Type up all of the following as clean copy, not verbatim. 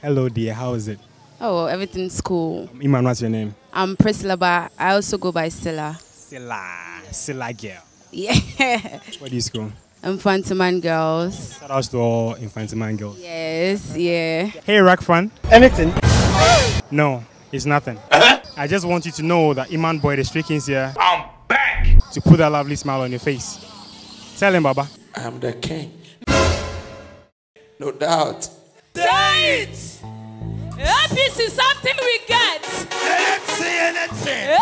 Hello dear, how is it? Oh, everything's cool. Iman, what's your name? I'm Priscilla, but I also go by Stella. Silla girl. Yeah. Where do you school? Infantiman girls. Shout out to all Infantiman girls. Yes, yeah. Hey, Rack fan. Anything? No, it's nothing. I just want you to know that Iman Boy, the Street King's here. I'm back! To put that lovely smile on your face. Tell him, Baba. I'm the king. No doubt. Say it! This is something we get. Let's see. Let's see.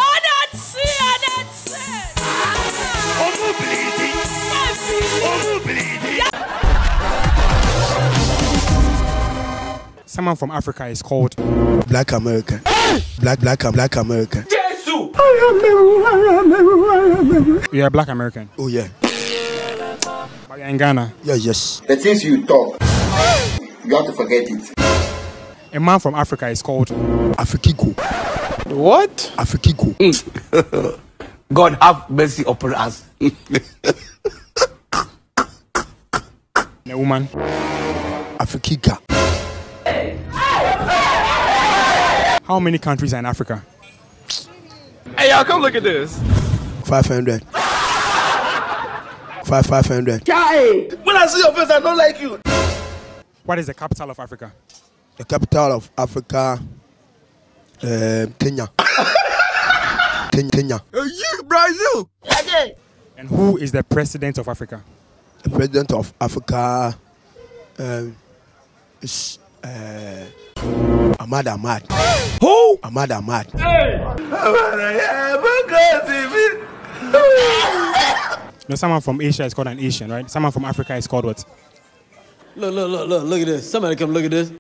Someone from Africa is called Black American. Black American. Jesus! You're a Black American. Oh yeah. But you're in Ghana. Yeah, yes. The things you talk, you have to forget it. A man from Africa is called Afrikigo. What? Afrikigo. God have mercy upon us. a woman. Afrikika. How many countries are in Africa? Hey, y'all, come look at this. 500. 500. When I see your face, I don't like you. What is the capital of Africa? The capital of Africa, Kenya. Kenya. Brazil. And who is the president of Africa? The president of Africa is Ahmad. Who? Ahmad. No, someone from Asia is called an Asian, right? Someone from Africa is called what? Look at this. Somebody come look at this.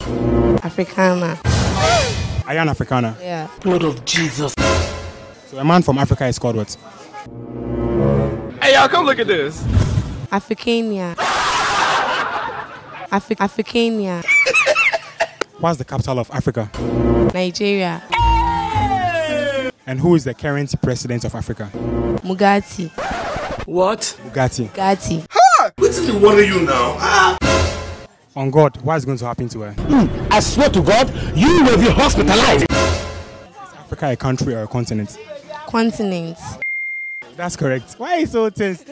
Africana. Are you an Afrikaner? Yeah. Blood of Jesus. So a man from Africa is called what? Hey, y'all, come look at this. Africania. Africania. What's the capital of Africa? Nigeria. And who is the current president of Africa? Mugati. What? Bugatti. What's in the water you now? On God, what is going to happen to her? I swear to God, you will be hospitalized. Is Africa a country or a continent? Continent. That's correct. Why are you so tense?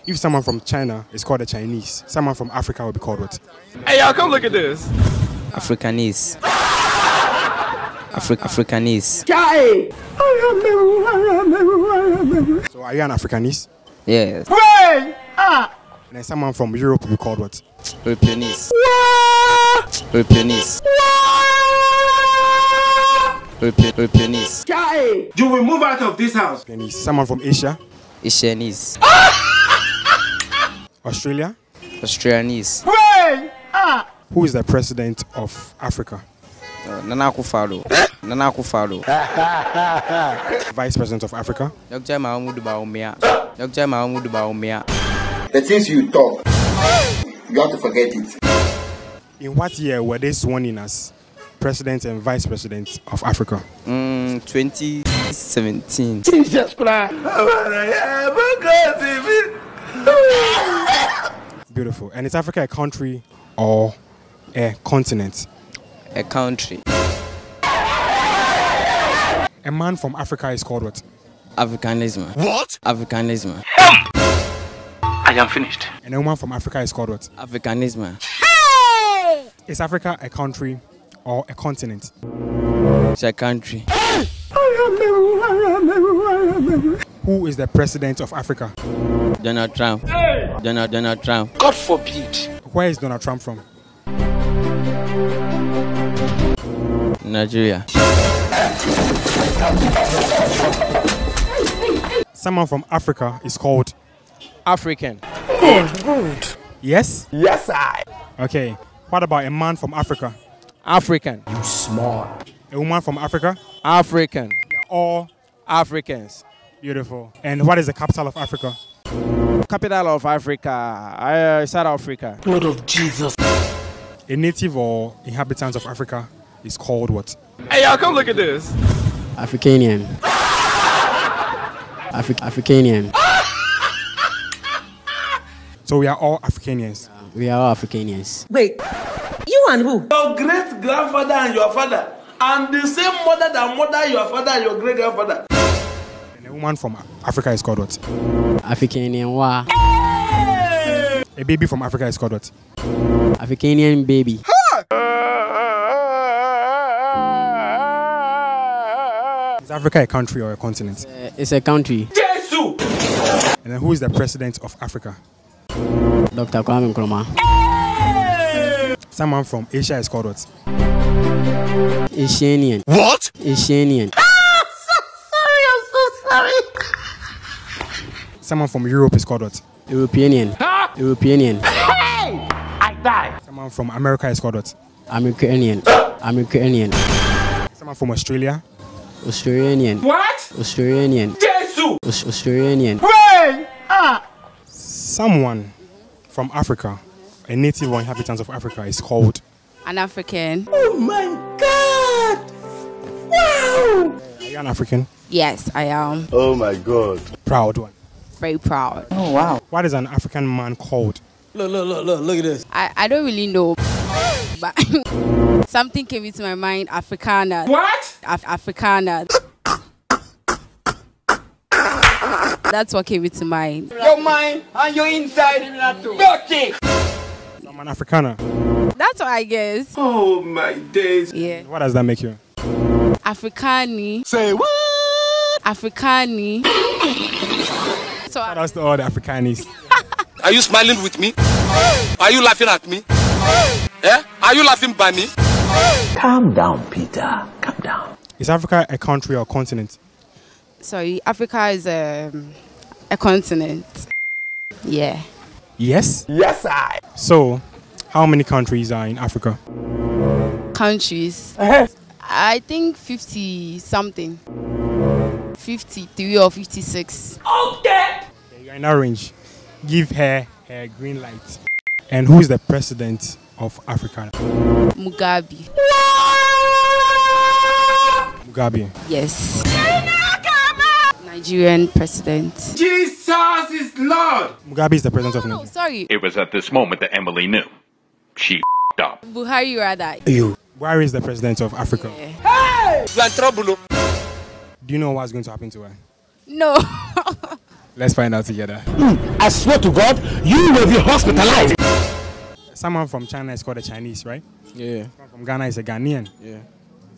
If someone from China is called a Chinese, someone from Africa will be called what? Hey, y'all, come look at this. Africanese. Africanese. So are you an Africanese? Yes. And then someone from Europe will be called what? Europeanese. Europeanese. Europeanese. You will move out of this house. Europeanese. Someone from Asia? Asianese. Australia? Australianese. Who is the president of Africa? Nana Akufo-Addo. Vice president of Africa? Dr. Mahamudu Bawumia. The things you talk, you have to forget it. In what year were they sworn in as president and vice president of Africa? 2017. Jesus Christ. Beautiful. And is Africa a country or a continent? A country. A man from Africa is called what? Africanism. What? Africanism. I am finished. And a woman from Africa is called what? Africanism. Is Africa a country or a continent? It's a country. Who is the president of Africa? Donald Trump. Donald Trump. God forbid. Where is Donald Trump from? Nigeria. Someone from Africa is called African. Good. Yes? Yes, I. Okay. What about a man from Africa? African. You smart. A woman from Africa? African. All Africans. beautiful. And what is the capital of Africa? Capital of Africa. South Africa. Blood of Jesus. A native or inhabitant of Africa is called what? Hey, y'all, come look at this. Africanian. Africanian. So we are all Africanians. We are all Africanians. Wait, you and who? Your great grandfather and your father, and the same mother that mother your father and your great grandfather. And a woman from Africa is called what? Africanian wa. A baby from Africa is called what? Africanian baby. Is Africa a country or a continent? It's a country. And then who is the president of Africa? Dr. Kwame Nkrumah. Someone from Asia is called what? Asianian. What? Asianian. Someone from Europe is called what? Europeanian. Europeanian. Someone from America is called what? Americanian. Americanian. Someone from Australia? Australian. What? Australian. Australian. Someone from Africa, a native or inhabitant of Africa, is called? An African. Oh my God! Wow! Are you an African? Yes, I am. Oh my God. Proud one. Very proud. Oh wow! What is an African man called? Look at this. I don't really know, but something came into my mind. Africana. What? Africana. That's what came into mind. Your mind and your inside is not too dirty. So I'm an Afrikaner. That's what I guess. Oh my days. Yeah. What does that make you? Africani. Say what? Africani. So Shout out to all the Afrikanis. Are you smiling with me? Are you laughing at me? Eh? Are you laughing by me? Calm down, Peter. Calm down. Is Africa a country or a continent? sorry, Africa is a continent. Yeah. Yes? Yes, I. So, how many countries are in Africa? Countries. I think 50 something. 53 or 56. Okay, you're in that range. Give her her green light. And who is the president of Africa? Mugabe. Mugabe. Yes. Nigerian president. Jesus is Lord. Mugabe is the president of Oh, Nigeria. sorry. It was at this moment that Emily knew. She up. Buhari rather. Buhari is the president of Africa. Yeah. You are in trouble. Do you know what's going to happen to her? No. Let's find out together. I swear to God, you will be hospitalized. Someone from China is called a Chinese, right? Yeah. Someone from Ghana is a Ghanaian. Yeah.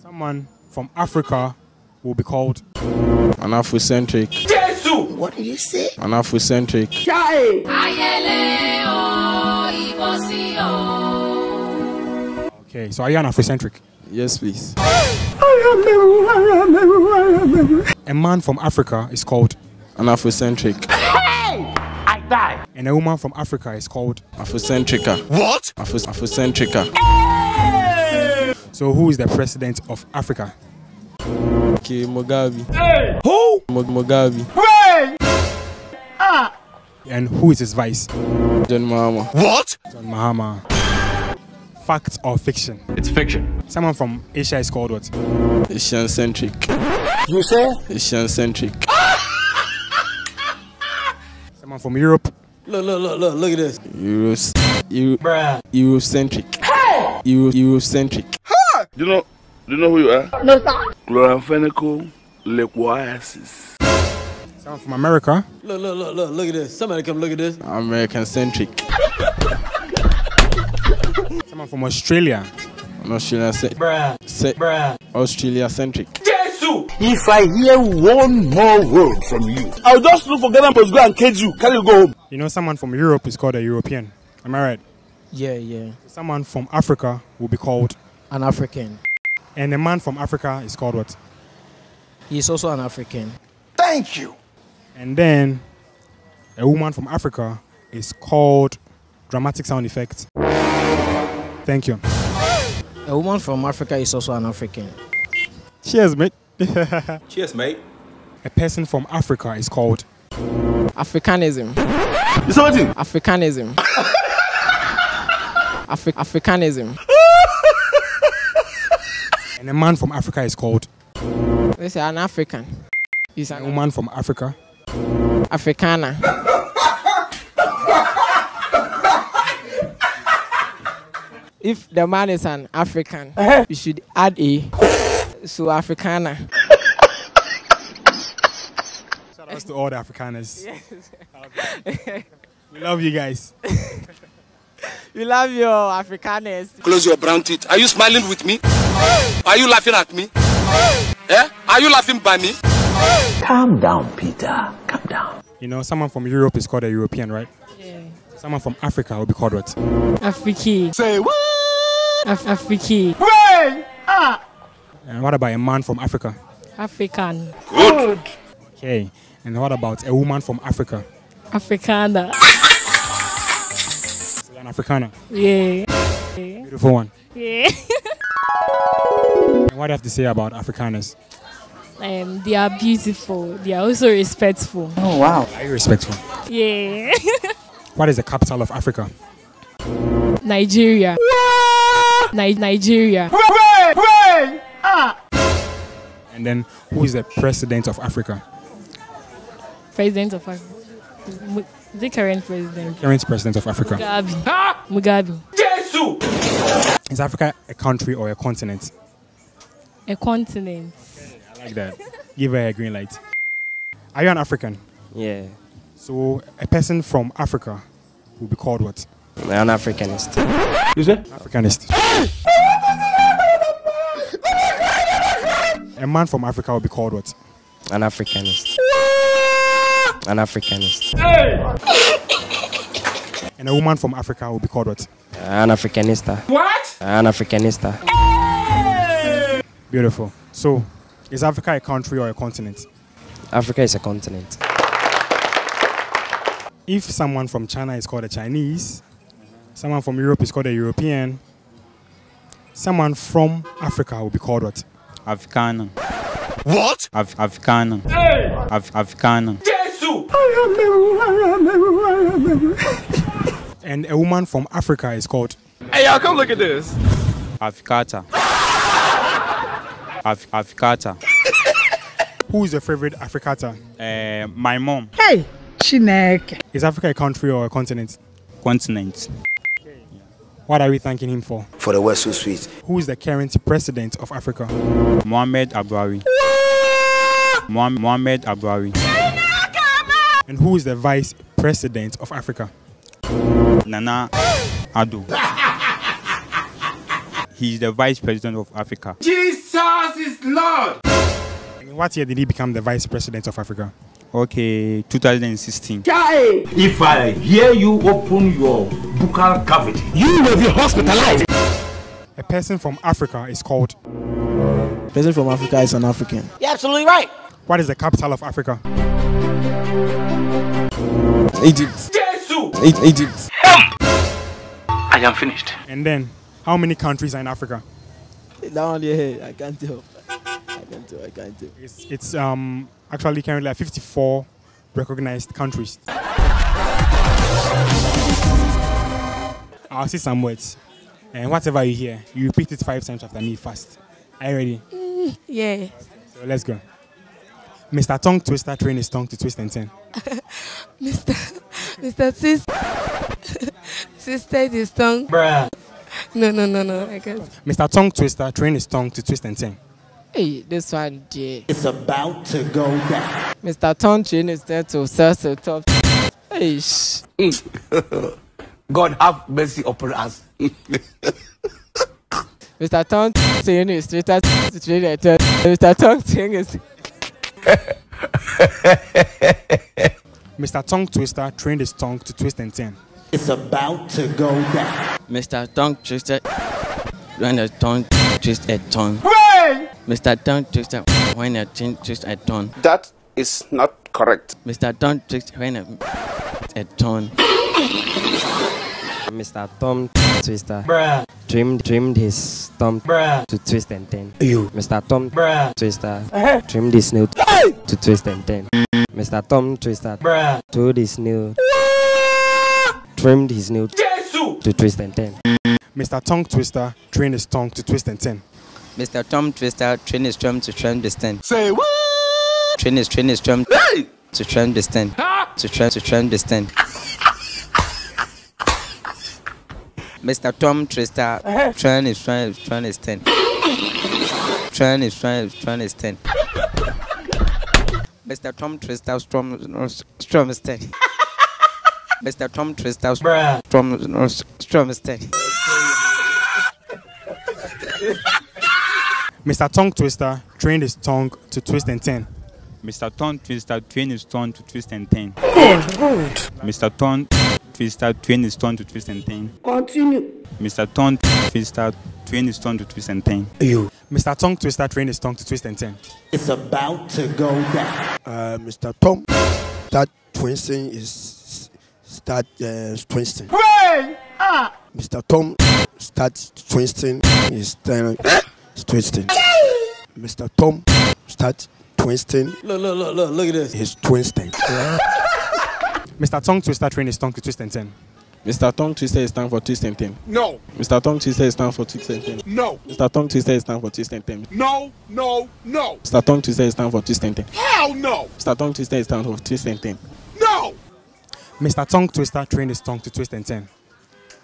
Someone from Africa will be called An Afrocentric. What did you say? An Afrocentric. Okay, so are you an Afrocentric? Yes, please. A man from Africa is called An Afrocentric. I die. and a woman from Africa is called. Afrocentrica. What? Afrocentrica. So who is the president of Africa? Okay, Mugabe. Who? Mugabe. And who is his vice? John Mahama. What? John Mahama. Fact or fiction? It's fiction. Someone from Asia is called what? Asian-centric. You say? Asian-centric. Someone from Europe? Look at this. Bruh. Eurocentric. Hey! Eurocentric. Do you know who you are? No, sir. Chloramphenicol liquoasis. Someone from America? Look at this. Somebody come look at this. American-centric. Someone from Australia? An Australia-centric. Bruh. Australia-centric. If I hear one more word from you, I'll just look for Ghana and go and cage you. Can you go home? You know someone from Europe is called a European. Am I right? Yeah. Someone from Africa will be called. An African. And a man from Africa is called what? He's also an African. Thank you. And then a woman from Africa is called. Dramatic sound effect. Thank you. A woman from Africa is also an African. Cheers, mate. Cheers, mate. A person from Africa is called. Africanism. You saw it? Africanism. Africanism. And a man from Africa is called. They say an African. He's A an woman from Africa. Africana. If the man is an African, you should add a. So Africana. Shout out to all the Afrikaners. Yes. We love you guys. We love your Afrikaners. Close your brown teeth. Are you smiling with me? Are you laughing at me? Eh? Are you laughing, Bunny? Calm down, Peter. Calm down. You know, someone from Europe is called a European, right? Yeah. Someone from Africa will be called what? Afriki. Say what? Afriki. Wait! And what about a man from Africa? African. Good. Okay. And what about a woman from Africa? Africana. So you're an Afrikaner. Yeah. Beautiful one. Yeah. And what do you have to say about Afrikaners? They are beautiful. They are also respectful. Oh, wow. Are you respectful? Yeah. What is the capital of Africa? Nigeria. Nigeria. Wait! And then who is the president of Africa? President of Africa. The current president. Current president of Africa. Mugabe. Jesus! Is Africa a country or a continent? A continent. I like that. Give her a green light. Are you an African? Yeah. So a person from Africa will be called what? An Africanist. You say? Africanist. A man from Africa will be called what? An Africanist. An Africanist. And a woman from Africa will be called what? An Africanista. What? An Africanista. Beautiful. So, is Africa a country or a continent? Africa is a continent. If someone from China is called a Chinese, someone from Europe is called a European, someone from Africa will be called what? Africana. What? Africana. Africana. Jesus! And a woman from Africa is called? Hey, y'all, come look at this. Africata. Africata. Who is your favorite Africata? My mom. Hey, Chinek. Is Africa a country or a continent? Continent. What are we thanking him for? For the West so sweet. Who is the current president of Africa? Mohamed Abouari. Mohamed Abouari. And who is the vice president of Africa? Nana Addo. He is the vice president of Africa. Jesus is Lord! In what year did he become the vice president of Africa? Okay, 2016. If I hear you open your buccal cavity, you will be hospitalized. A person from Africa is called? A person from Africa is an African. You're absolutely right. What is the capital of Africa? Egypt. Jesus! Egypt. I am finished. And then, how many countries are in Africa? That one here, I can't tell. I can't tell. It's actually currently like 54 recognized countries. I'll say some words. And whatever you hear, you repeat it 5 times after me fast. Are you ready? Yeah. So let's go. Mr. Tongue Twister train his tongue to twist and turn. Mr. Twisted his tongue. Bruh. No, I can't. Mr. Tongue Twister train his tongue to twist and turn. Hey, this one, Jay. It's about to go down. Mr. Tom Chin is there to sell the top. Hey, God have mercy upon us. Mr. Tom Chin is Twitter to train a turn. Mr. Tom Chin is. Mr. Tongue Twister trained his tongue to twist and turn. It's about to go down. Mr. Tongue Twister. When a tongue twist a tongue. Hey! Mr. Tongue Twister. When a chin twist a tongue. That is not correct. Mr. Tongue Twister. When a tongue. Mr. Tom Twister Bruh. trimmed his thumb Bruh. to twist and turn. You. Mr. Tom Bruh. Twister trimmed his nail to twist and turn. Mr. Tom Twister Bruh. told his nail trimmed his nail Jesus! to twist and turn. Mr. Tongue Twister trained his tongue to twist and turn. Mr. Tom Twister trained his drum to trim the stand. Say what? Train his drum Hey! to trim the stand. To trim the stand. Mr. Tom Twister, trying his 10. Trying his 10. Mr. Tom Twister, strong is 10. Mr. Tom Twister, strong is 10. Mr. Tongue Twister trained his tongue to twist and turn. Mr. Tongue Twister trained his tongue to twist and turn. Good. Mr. Tongue Twister trained his tongue to twist and turn. Continue. Mr. Tongue Twister trained his tongue to twist and turn. You. Mr. Tongue Twister trained his tongue to twist and turn. It's about to go down. Mr. Tom, that twisting is twisting. Hooray! Mr. Tom, start twisting is twisting. Mr. Tom, start twisting. Look at this. Is twisting. Mr. Tongue Twister trained his tongue to twist and turn. Mr. Tongue Twister is time for twist and turn. No. Mr. Tongue Twister is time for twist and turn. No. Mr. Tongue Twister is time for twist and turn. No. Mr. Tongue Twister is time for twist and turn. Hell no. Mr. Tongue Twister is time for twist and turn. No. Mr. Tongue Twister trained his tongue to twist and turn.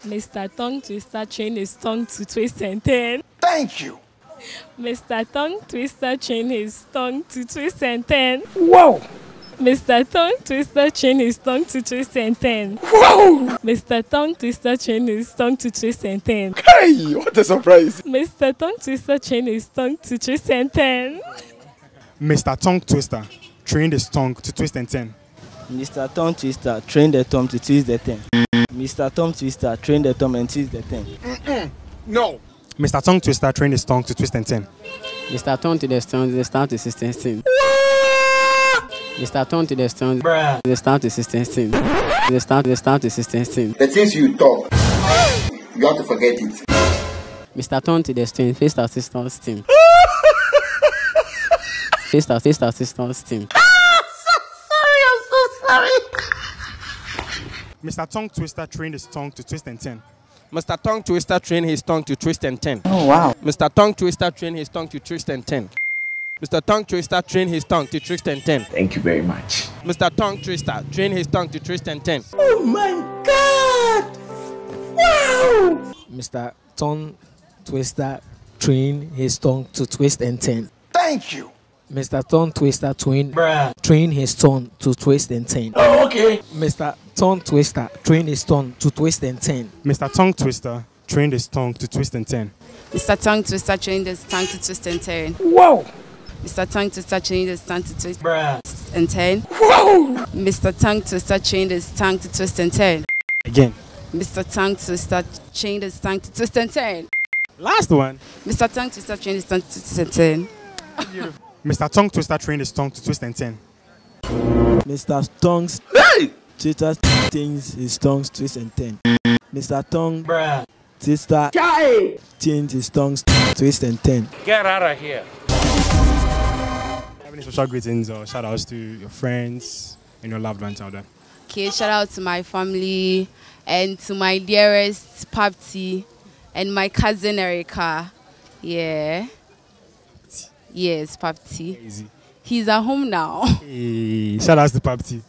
Mr. Tongue Twister trained his tongue to twist and turn. Thank you. Mr. Tongue Twister trained his tongue to twist and turn. Whoa. Mr. Tongue Twister trained his tongue to twist and turn. Whoa. Mr. Tongue Twister trained his tongue to twist and turn. Hey, what a surprise. Mr. Tongue Twister trained his tongue to twist and turn. Mr. Tongue Twister trained his tongue to twist and turn. Mr. Tom Twister trained the Tom to twist the 10. Mr. Tom Twister trained the Tom and twist the 10. No. Mr. Tongue Twister trained his tongue to twist and turn. Mr. Tongue to the start to 16. Mr. Tongue to the start to 16. The start to 16. The things you talk, you have to forget it. Mr. Tongue to the string, face assistance team. Face assistance team. Mr. Tongue Twister trained his tongue to twist and turn. Mr. Tongue Twister trained his tongue to twist and turn. Oh, wow. Mr. Tongue Twister trained his tongue to twist and turn. Mr. Tongue Twister trained his tongue to twist and turn. Thank you very much. Mr. Tongue Twister trained his tongue to twist and turn. Oh my God! Wow! Mr. Tongue Twister trained his tongue to twist and turn. Thank you. Mr. Tongue Twister trained his tongue to twist and turn. Oh, okay. Mr. Tongue Twister trained his tongue to twist and turn. Mr. Tongue Twister trained his tongue to twist and turn. Mr. Tongue Twister trained his tongue to twist and turn. Whoa! Mr. Tongue Twister trained his tongue to twist and turn. Whoa! Mr. Tongue Twister trained his tongue to twist and turn. Again. Mr. Tongue Twister trained his tongue to twist and turn. Last one. Mr. Tongue Twister trained his tongue to twist and turn. Mr. Tongue Twister trained his tongue to twist and turn. Mr. Tongue Twister trains his tongue to twist and turn. Mr. Tongue Twister change his tongue to twist and turn. Get out of here. Have any special greetings or shout outs to your friends and your loved ones out there? Okay, shout out to my family and to my dearest Papti and my cousin Erica. Yeah. Yes, Papti. He's at home now. Hey, shout outs to Papti.